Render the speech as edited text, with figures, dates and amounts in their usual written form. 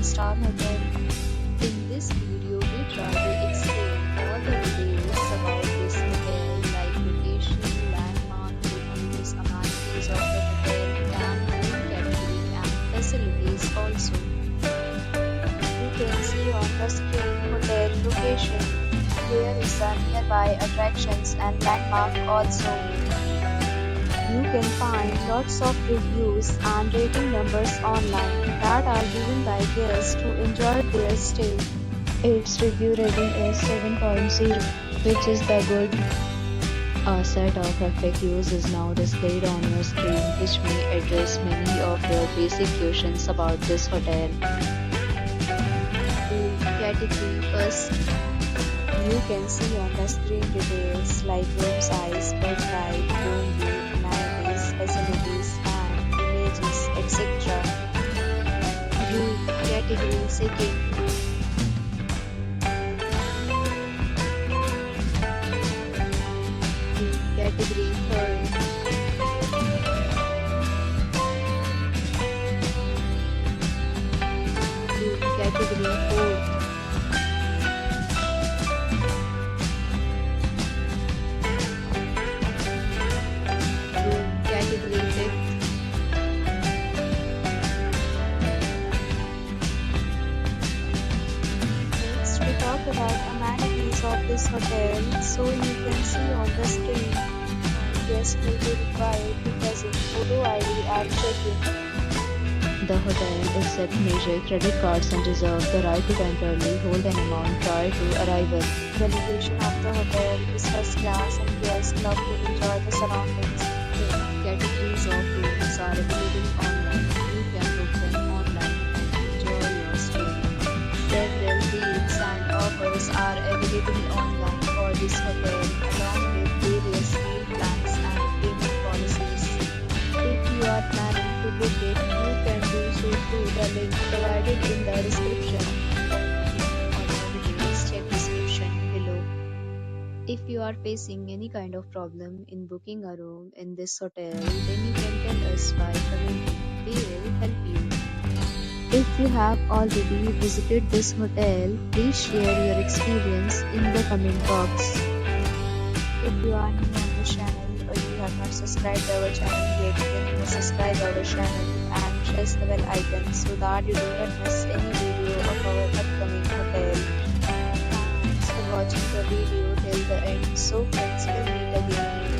5-star hotel. In this video, we try to explain all the details about this hotel, like location, landmark, reviews, amenities of the hotel, and room category and facilities also. You can see on the screen hotel location. There is a nearby attractions and landmark also. You can find lots of reviews and rating numbers online that are given by guests to enjoy their stay. Its review rating is 7.0, which is the good. A set of FAQs is now displayed on your screen, which may address many of your basic questions about this hotel. Category first. You can see on the screen details like room size, bed type, room view, amenities, facilities, and images, etc. Room category second. Room category third. Room category fourth. Talk about amenities of this hotel, so you can see on the screen. Guests may be required to present photo ID at check-in. The hotel accepts major credit cards and reserves the right to temporarily hold an amount prior to arrival. The location of the hotel is first class and guests love to enjoy the surroundings. The categories of rooms are available online. You can book them online and enjoy your stay. Several deals and offers are available online for this hotel, along with various meal plans and payment policies. If you are planning to book it, you can do so through the link provided in the description. For more details, check description below. If you are facing any kind of problem in booking a room in this hotel, then you can tell us by commenting. We will help you. If you have already visited this hotel, please share your experience in the comment box. If you are new on the channel or you have not subscribed our channel yet, then you must subscribe our channel and press the bell icon so that you do not miss any video of our upcoming hotel. Thanks for watching the video till the end. So friends, will meet again.